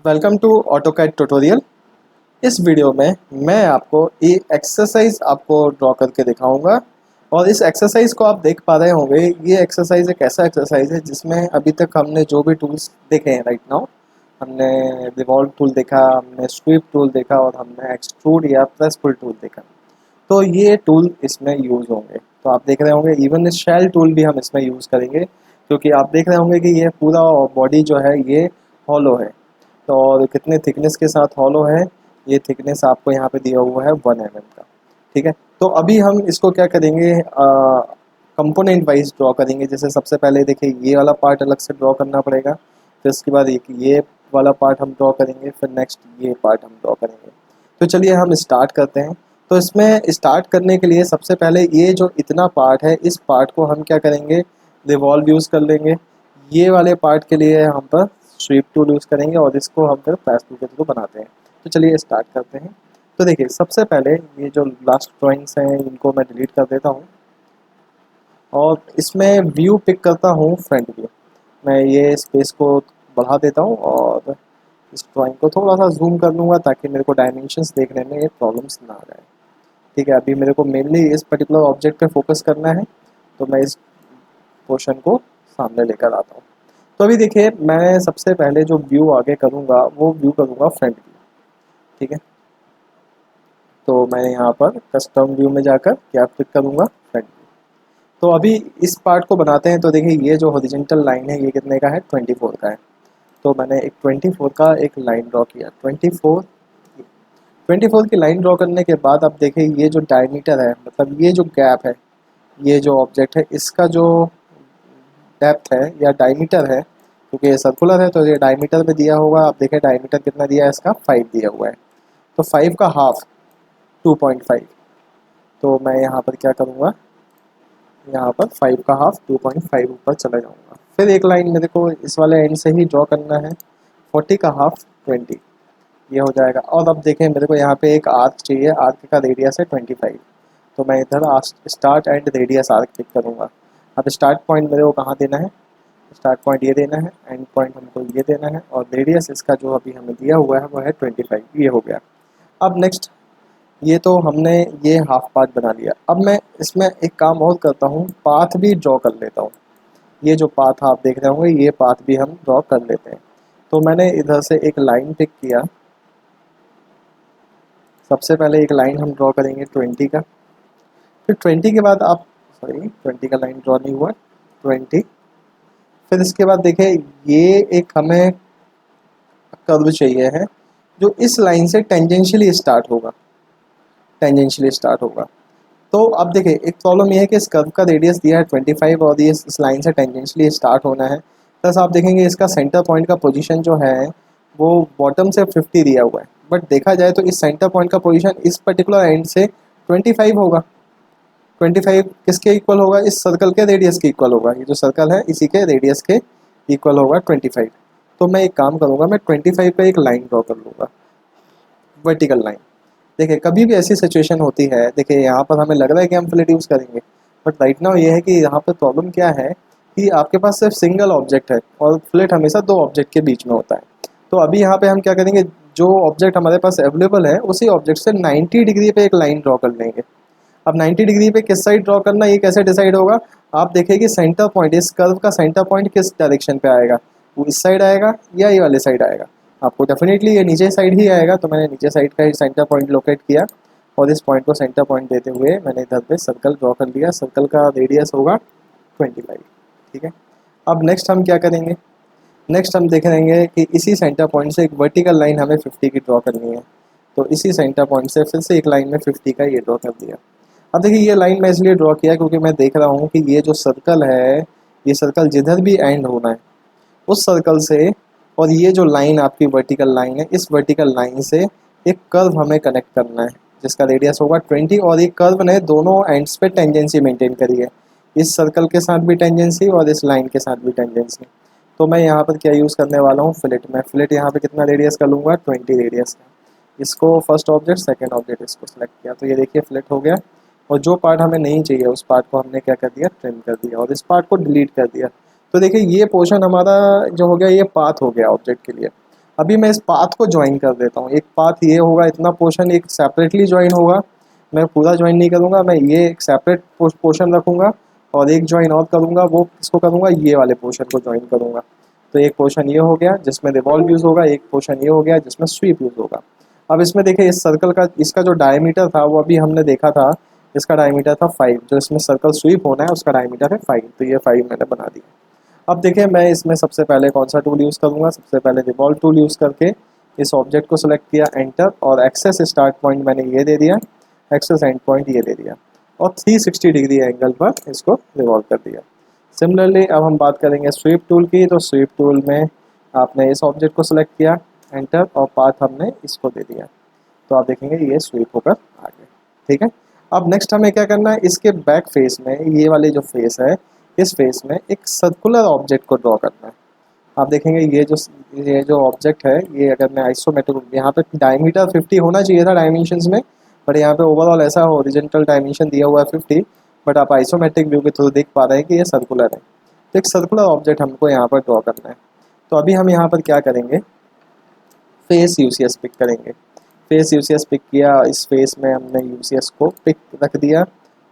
Welcome to AutoCAD tutorial. इस video में मैं आपको एक एक्सरसाइज आपको ड्रॉ करके दिखाऊंगा और इस एक्सरसाइज को आप देख पा रहे होंगे। ये एक्सरसाइज एक ऐसा एक्सरसाइज है जिसमें अभी तक हमने जो भी टूल्स देखे हैं राइट नाउ, हमने रिवॉल्व टूल देखा, हमने स्वीप टूल देखा और हमने एक्सट्रूड या प्रेस पुल टूल देखा। तो ये टूल इसमें यूज़ होंगे। तो आप देख रहे होंगे इवन शेल टूल भी हम इसमें यूज़ करेंगे, क्योंकि आप देख रहे होंगे कि ये पूरा बॉडी जो है ये हॉलो है। तो और कितने थिकनेस के साथ हॉलो है, ये थिकनेस आपको यहाँ पे दिया हुआ है 1 mm का। ठीक है, तो अभी हम इसको क्या करेंगे, कंपोनेंट वाइज ड्रॉ करेंगे। जैसे सबसे पहले देखिए ये वाला पार्ट अलग से ड्रॉ करना पड़ेगा, फिर उसके बाद एक ये वाला पार्ट हम ड्रॉ करेंगे, फिर नेक्स्ट ये पार्ट हम ड्रॉ करेंगे। तो चलिए हम स्टार्ट करते हैं। तो इसमें स्टार्ट करने के लिए सबसे पहले ये जो इतना पार्ट है, इस पार्ट को हम क्या करेंगे, रिवॉल्व यूज़ कर लेंगे। ये वाले पार्ट के लिए हम पर स्वीप टूल यूज़ करेंगे और इसको हम फिर प्रेस टूल के थ्रू बनाते हैं। तो चलिए स्टार्ट करते हैं। तो देखिए सबसे पहले ये जो लास्ट ड्राइंग्स हैं इनको मैं डिलीट कर देता हूँ और इसमें व्यू पिक करता हूँ फ्रंट व्यू। मैं ये स्पेस को बढ़ा देता हूँ और इस ड्राइंग को थोड़ा सा जूम कर लूँगा ताकि मेरे को डायमेंशंस देखने में ये प्रॉब्लम्स ना आ जाए। ठीक है, अभी मेरे को मेनली इस पर्टिकुलर ऑब्जेक्ट पे फोकस करना है, तो मैं इस पोर्शन को सामने लेकर आता हूँ। तो अभी देखिए मैं सबसे पहले जो व्यू आगे करूँगा वो व्यू करूँगा फ्रंट व्यू। ठीक है, तो मैं यहाँ पर कस्टम व्यू में जाकर क्या क्लिक करूँगा, फ्रंट व्यू। तो अभी इस पार्ट को बनाते हैं। तो देखिए ये जो हॉरिजॉन्टल लाइन है ये कितने का है, 24 का है। तो मैंने एक 24 का एक लाइन ड्रॉ किया। 24 की लाइन ड्रॉ करने के बाद अब देखिए ये जो डायमीटर है, मतलब ये जो गैप है, ये जो ऑब्जेक्ट है इसका जो डेप्थ है या डायमीटर है, क्योंकि ये सर्कुलर है तो ये डायमीटर में दिया होगा। आप देखें डायमीटर कितना दिया है इसका, 5 दिया हुआ है। तो 5 का हाफ 2.5। तो मैं यहाँ पर क्या करूँगा, यहाँ पर 5 का हाफ 2.5 ऊपर चला जाऊँगा। फिर एक लाइन मेरे को इस वाले एंड से ही ड्रॉ करना है। 40 का हाफ 20, ये हो जाएगा। और अब देखें मेरे को यहाँ पे एक आर्क चाहिए, आर्क का रेडियस है 25। तो मैं इधर start and radius arc click करूँगा। अब स्टार्ट पॉइंट मेरे को कहाँ देना है, स्टार्ट पॉइंट ये देना है, एंड पॉइंट हमको ये देना है, और रेडियस इसका जो अभी हमें दिया हुआ है वो है 25। ये हो गया। अब नेक्स्ट ये तो हमने ये हाफ पार्ट बना लिया। अब मैं इसमें एक काम और करता हूँ, पाथ भी ड्रॉ कर लेता हूँ। ये जो पाथ आप देख रहे होंगे ये पाथ भी हम ड्रॉ कर लेते हैं। तो मैंने इधर से एक लाइन पिक किया। सबसे पहले एक लाइन हम ड्रॉ करेंगे 20 का, फिर 20 के बाद आप 20 का लाइन ड्रॉ नहीं हुआ, 20। फिर इसके बाद देखें ये एक हमें कर्व चाहिए है जो इस लाइन से टेंजेंशियली स्टार्ट होगा, टेंजेंशियली स्टार्ट होगा। तो अब देखिए एक प्रॉब्लम ये है कि इस कर्व का रेडियस दिया है 25 और ये इस लाइन से टेंजेंशियली स्टार्ट होना है। प्लस आप देखेंगे इसका सेंटर पॉइंट का पोजीशन जो है वो बॉटम से 50 दिया हुआ है, बट देखा जाए तो इस सेंटर पॉइंट का पोजीशन इस पर्टिकुलर एंड से 25 होगा। 25 किसके इक्वल होगा, इस सर्कल के रेडियस के इक्वल होगा। ये जो सर्कल है इसी के रेडियस के इक्वल होगा 25। तो मैं एक काम करूँगा, मैं 25 पे एक लाइन ड्रॉ कर लूँगा, वर्टिकल लाइन। देखिए कभी भी ऐसी सिचुएशन होती है, देखिए यहाँ पर हमें लग रहा है कि हम फ्लिट यूज़ करेंगे, बट राइट नाउ ये है कि यहाँ पर प्रॉब्लम क्या है कि आपके पास सिर्फ सिंगल ऑब्जेक्ट है और फ्लिट हमेशा दो ऑब्जेक्ट के बीच में होता है। तो अभी यहाँ पे हम क्या करेंगे, जो ऑब्जेक्ट हमारे पास अवेलेबल है उसी ऑब्जेक्ट से 90 डिग्री पे एक लाइन ड्रॉ कर लेंगे। अब 90 डिग्री पे किस साइड ड्रॉ करना, ये कैसे डिसाइड होगा, आप देखिए कि सेंटर पॉइंट, इस कर्व का सेंटर पॉइंट किस डायरेक्शन पे आएगा, वो इस साइड आएगा या ये वाले साइड आएगा। आपको डेफिनेटली ये नीचे साइड ही आएगा। तो मैंने नीचे साइड का ही सेंटर पॉइंट लोकेट किया और इस पॉइंट को सेंटर पॉइंट देते हुए मैंने इधर पे सर्कल ड्रॉ कर लिया। सर्कल का रेडियस होगा 25। ठीक है, अब नेक्स्ट हम क्या करेंगे, नेक्स्ट हम देखेंगे कि इसी सेंटर पॉइंट से एक वर्टिकल लाइन हमें 50 की ड्रॉ करनी है। तो इसी सेंटर पॉइंट से फिर से एक लाइन में 50 का ये ड्रॉ कर दिया। अब देखिए ये लाइन मैं इसलिए ड्रॉ किया क्योंकि मैं देख रहा हूँ कि ये जो सर्कल है, ये सर्कल जिधर भी एंड होना है उस सर्कल से, और ये जो लाइन आपकी वर्टिकल लाइन है, इस वर्टिकल लाइन से एक कर्व हमें कनेक्ट करना है जिसका रेडियस होगा 20। और एक कर्व ने दोनों एंड्स पे टेंजेंसी मेंटेन करी है, इस सर्कल के साथ भी टेंजेंसी और इस लाइन के साथ भी टेंजेंसी। तो मैं यहाँ पर क्या यूज़ करने वाला हूँ, फ्लिट। मैं फ्लिट यहाँ पे कितना रेडियस का लूँगा, 20 रेडियस का। इसको फर्स्ट ऑब्जेक्ट, सेकेंड ऑब्जेक्ट इसको सेलेक्ट किया। तो ये देखिए फ्लिट हो गया, और जो पार्ट हमें नहीं चाहिए उस पार्ट को हमने क्या कर दिया, ट्रिम कर दिया, और इस पार्ट को डिलीट कर दिया। तो देखिए ये पोर्शन हमारा जो हो गया ये पाथ हो गया ऑब्जेक्ट के लिए। अभी मैं इस पाथ को ज्वाइन कर देता हूँ। एक पाथ ये होगा, इतना पोर्शन एक सेपरेटली ज्वाइन होगा, मैं पूरा ज्वाइन नहीं करूँगा, मैं ये एक सेपरेट पोर्शन रखूँगा और एक ज्वाइन और करूँगा, वो किसको करूँगा, ये वाले पोर्शन को ज्वाइन करूँगा। तो एक पोर्शन ये हो गया जिसमें रिवॉल्व यूज़ होगा, एक पोर्शन ये हो गया जिसमें स्वीप यूज़ होगा। अब इसमें देखिए इस सर्कल का, इसका जो डायमीटर था वो अभी हमने देखा था, इसका डायमीटर था 5, जो इसमें सर्कल स्वीप होना है उसका डायमीटर है 5, तो ये 5 मैंने बना दिया। अब देखिए मैं इसमें सबसे पहले कौन सा टूल यूज़ करूँगा, सबसे पहले रिवॉल्व टूल यूज़ करके इस ऑब्जेक्ट को सिलेक्ट किया, एंटर, और एक्सेस स्टार्ट पॉइंट मैंने ये दे दिया, एक्सेस एंड पॉइंट ये दे दिया, और 360 डिग्री एंगल पर इसको रिवॉल्व कर दिया। सिमिलरली अब हम बात करेंगे स्वीप टूल की, तो स्वीप टूल में आपने इस ऑब्जेक्ट को सिलेक्ट किया, एंटर, और पाथ हमने इसको दे दिया, तो आप देखेंगे ये स्वीप होकर आ गया। ठीक है, अब नेक्स्ट हमें क्या करना है, इसके बैक फेस में, ये वाले जो फेस है, इस फेस में एक सर्कुलर ऑब्जेक्ट को ड्रॉ करना है। आप देखेंगे ये जो ऑब्जेक्ट है, ये अगर मैं आइसोमेट्रिक, यहाँ पे डायमीटर 50 होना चाहिए था डायमेंशंस में, बट यहाँ पे ओवरऑल ऐसा हॉरिजॉन्टल डायमेंशन दिया हुआ है 50, बट आप आइसोमेट्रिक व्यू के थ्रू देख पा रहे हैं कि ये सर्कुलर है। तो एक सर्कुलर ऑब्जेक्ट हमको यहाँ पर ड्रॉ करना है। तो अभी हम यहाँ पर क्या करेंगे, फेस यूसीएस पिक करेंगे। फेस यूसीएस पिक किया, इस फेस में हमने यूसीएस को पिक रख दिया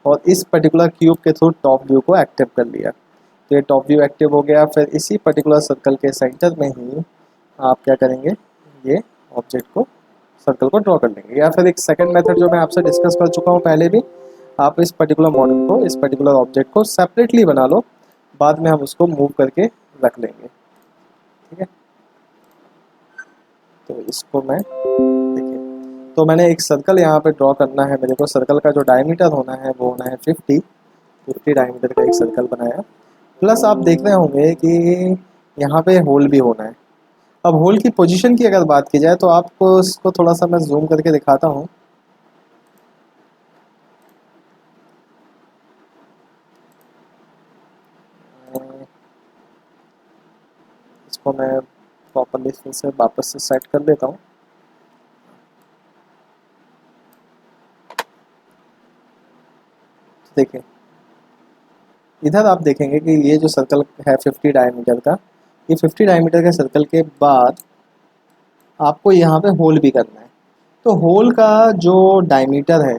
और इस पर्टिकुलर क्यूब के थ्रू टॉप व्यू को एक्टिव कर लिया। तो ये टॉप व्यू एक्टिव हो गया। फिर इसी पर्टिकुलर सर्कल के सेंटर में ही आप क्या करेंगे, ये ऑब्जेक्ट को, सर्कल को ड्रॉ कर लेंगे। या फिर एक सेकंड मेथड जो मैं आपसे डिस्कस कर चुका हूँ पहले भी, आप इस पर्टिकुलर मॉडल को, इस पर्टिकुलर ऑब्जेक्ट को सेपरेटली बना लो, बाद में हम उसको मूव करके रख लेंगे। ठीक है, तो इसको मैं, देखिए, तो मैंने एक सर्कल यहाँ पे ड्रॉ करना है मेरे को। सर्कल का जो डायमीटर होना है वो होना है 50 डायमीटर का एक सर्कल बनाया। प्लस आप देख रहे होंगे कि यहाँ पे होल भी होना है। अब होल की पोजीशन की अगर बात की जाए तो आपको इसको थोड़ा सा मैं जूम करके दिखाता हूँ। इसको मैं प्रॉपरली फिर से वापस से सेट कर देता हूँ। देखिए इधर आप देखेंगे कि ये जो सर्कल है 50 डायमीटर का, ये 50 डायमीटर के सर्कल के बाद आपको यहाँ पे होल भी करना है। तो होल का जो डायमीटर है,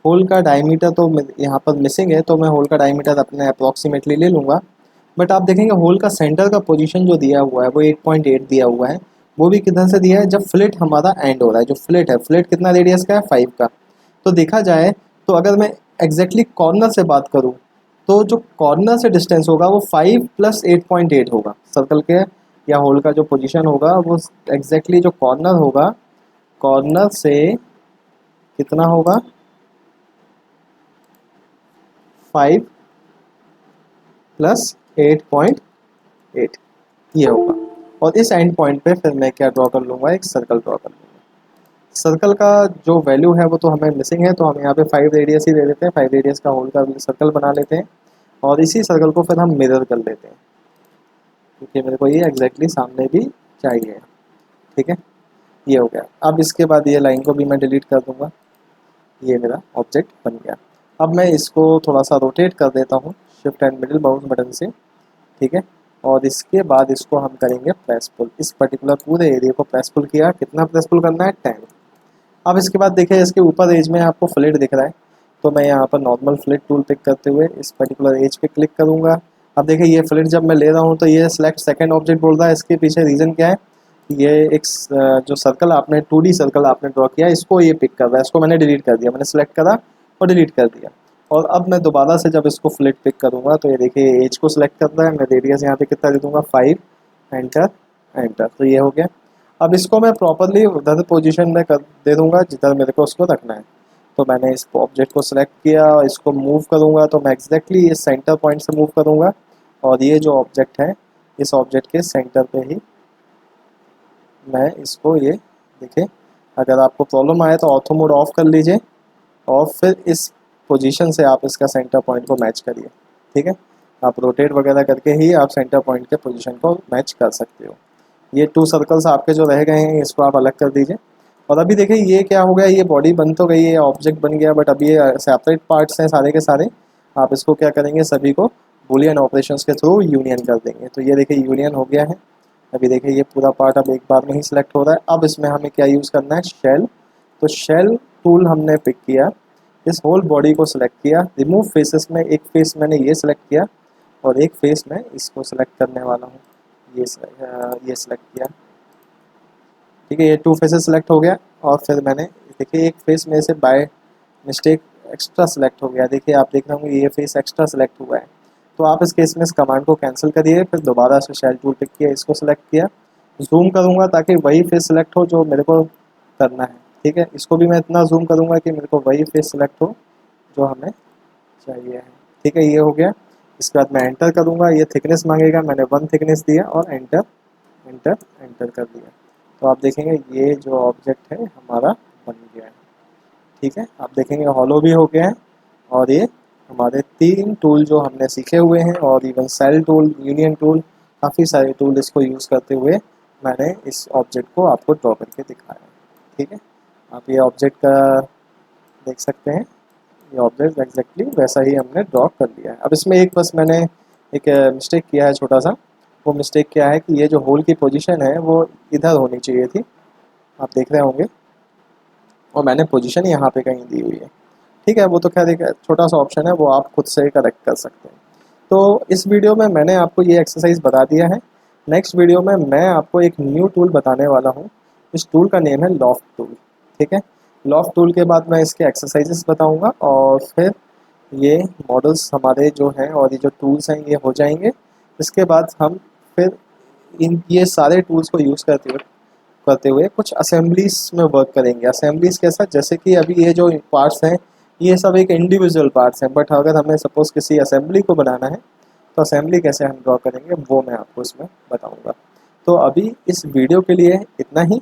होल का डायमीटर तो यहाँ पर मिसिंग है, तो मैं होल का डायमीटर अपने अप्रॉक्सीमेटली ले लूँगा। बट आप देखेंगे होल का सेंटर का पोजीशन जो दिया हुआ है वो 8.8 दिया हुआ है। वो भी किधर से दिया है, जब फ्लिट हमारा एंड हो रहा है। जो फ्लिट है, फ्लिट कितना रेडियस का है, 5 का। तो देखा जाए तो अगर मैं एग्जैक्टली कॉर्नर से बात करूँ तो जो कॉर्नर से डिस्टेंस होगा वो 5 + 8.8 होगा। सर्कल के या होल का जो पोजीशन होगा वो एग्जैक्टली जो कॉर्नर होगा, कॉर्नर से कितना होगा, 5 + 8.8 ये होगा। और इस एंड पॉइंट पे फिर मैं क्या ड्रॉ कर लूँगा, एक सर्कल ड्रॉ कर लूँगा। सर्कल का जो वैल्यू है वो तो हमें मिसिंग है, तो हम यहाँ पे 5 रेडियस ही दे देते हैं। 5 रेडियस का होल का सर्कल बना लेते हैं और इसी सर्कल को फिर हम मिरर कर लेते हैं, क्योंकि मेरे को ये एग्जैक्टली सामने भी चाहिए। ठीक है, ये हो गया। अब इसके बाद ये लाइन को भी मैं डिलीट कर दूँगा, ये मेरा ऑब्जेक्ट बन गया। अब मैं इसको थोड़ा सा रोटेट कर देता हूँ shift and middle mouse button से। ठीक है, और इसके बाद इसको हम करेंगे प्रेस पुल। इस पर्टिकुलर पूरे एरिया को प्रेस पुल किया। कितना प्रेस पुल करना है, 10। अब इसके बाद देखिए इसके ऊपर एज में आपको फ्लिट दिख रहा है, तो मैं यहाँ पर नॉर्मल फ्लिट टूल पिक करते हुए इस पर्टिकुलर एज पे क्लिक करूँगा। अब देखिए ये फ्लिट जब मैं ले रहा हूँ तो ये सिलेक्ट सेकंड ऑब्जेक्ट बोल रहा है। इसके पीछे रीज़न क्या है, ये एक जो सर्कल आपने 2D सर्कल आपने ड्रॉ किया, इसको ये पिक कर रहा है। इसको मैंने डिलीट कर दिया, मैंने सेलेक्ट करा और डिलीट कर दिया। और अब मैं दोबारा से जब इसको फ्लिट पिक करूँगा तो ये देखिए एज को सिलेक्ट कर रहा है। मैं रेडियस यहाँ पे कितना दे दूँगा, 5, एंटर, एंटर, तो ये हो गया। अब इसको मैं प्रॉपरली उधर पोजीशन में कर दे दूँगा जिधर मेरे को उसको रखना है। तो मैंने इस ऑब्जेक्ट को सिलेक्ट किया, इसको मूव करूँगा तो मैं एग्जैक्टली इस सेंटर पॉइंट से मूव करूँगा और ये जो ऑब्जेक्ट है, इस ऑब्जेक्ट के सेंटर पे ही मैं इसको, ये देखिए, अगर आपको प्रॉब्लम आए तो ऑर्थो मोड ऑफ कर लीजिए और फिर इस पोजीशन से आप इसका सेंटर पॉइंट को मैच करिए। ठीक है, आप रोटेट वगैरह करके ही आप सेंटर पॉइंट के पोजीशन को मैच कर सकते हो। ये 2 सर्कल्स आपके जो रह गए हैं इसको आप अलग कर दीजिए। और अभी देखिए ये क्या हो गया, ये बॉडी बन तो गई है, ऑब्जेक्ट बन गया, बट अभी ये सेपरेट पार्ट्स हैं सारे के सारे। आप इसको क्या करेंगे, सभी को बूलियन ऑपरेशंस के थ्रू यूनियन कर देंगे। तो ये देखिए यूनियन हो गया है। अभी देखिए ये पूरा पार्ट अब एक बार में ही सिलेक्ट हो रहा है। अब इसमें हमें क्या यूज़ करना है, शेल। तो शेल टूल हमने पिक किया, इस होल बॉडी को सिलेक्ट किया, रिमूव फेसेस में एक फेस मैंने ये सिलेक्ट किया और एक फेस में इसको सिलेक्ट करने वाला हूँ, ये सिलेक्ट किया। ठीक है, ये 2 फेसेस सिलेक्ट हो गया। और फिर मैंने देखिए एक फेस में से बाय मिस्टेक एक्स्ट्रा सेलेक्ट हो गया, देखिए आप देख रहे होंगे ये फेस एक्स्ट्रा सेलेक्ट हुआ है। तो आप इस केस में इस कमांड को कैंसिल करिए, फिर दोबारा से शेल टूल पिक किया, इसको सिलेक्ट किया, जूम करूँगा ताकि वही फेस सिलेक्ट हो जो मेरे को करना है। ठीक है, इसको भी मैं इतना जूम करूँगा कि मेरे को वही फेस सिलेक्ट हो जो हमें चाहिए है। ठीक है, ये हो गया। इसके बाद मैं एंटर करूँगा, ये थिकनेस मांगेगा, मैंने 1 थिकनेस दिया और एंटर एंटर एंटर कर दिया। तो आप देखेंगे ये जो ऑब्जेक्ट है हमारा बन गया है। ठीक है, आप देखेंगे हॉलो भी हो गया है। और ये हमारे 3 टूल जो हमने सीखे हुए हैं, और even cell tool, union tool, काफ़ी सारे टूल इसको यूज़ करते हुए मैंने इस ऑब्जेक्ट को आपको ड्रॉ करके दिखाया है। ठीक है, आप ये ऑब्जेक्ट का देख सकते हैं, ये ऑब्जेक्ट एग्जैक्टली वैसा ही हमने ड्रॉ कर लिया है। अब इसमें एक बस मैंने एक मिस्टेक किया है छोटा सा। वो मिस्टेक क्या है कि ये जो होल की पोजीशन है वो इधर होनी चाहिए थी, आप देख रहे होंगे, और मैंने पोजीशन यहाँ पे कहीं दी हुई है। ठीक है, वो तो खैर एक छोटा सा ऑप्शन है, वो आप खुद से करेक्ट कर सकते हैं। तो इस वीडियो में मैंने आपको ये एक्सरसाइज बता दिया है। नेक्स्ट वीडियो में मैं आपको एक न्यू टूल बताने वाला हूँ। इस टूल का नेम है लॉफ्ट टूल। ठीक है, लॉफ्ट टूल के बाद मैं इसके एक्सरसाइजेस बताऊँगा, और फिर ये मॉडल्स हमारे जो हैं और ये जो टूल्स हैं ये हो जाएंगे। इसके बाद हम फिर इन ये सारे टूल्स को यूज़ करते हुए कुछ असेंबलीज में वर्क करेंगे। असेंबलीज कैसा, जैसे कि अभी ये जो पार्ट्स हैं ये सब एक इंडिविजुअल पार्ट्स हैं, बट अगर हमें सपोज़ किसी असेंबली को बनाना है तो असेंबली कैसे हम ड्रॉ करेंगे वो मैं आपको इसमें बताऊंगा। तो अभी इस वीडियो के लिए इतना ही।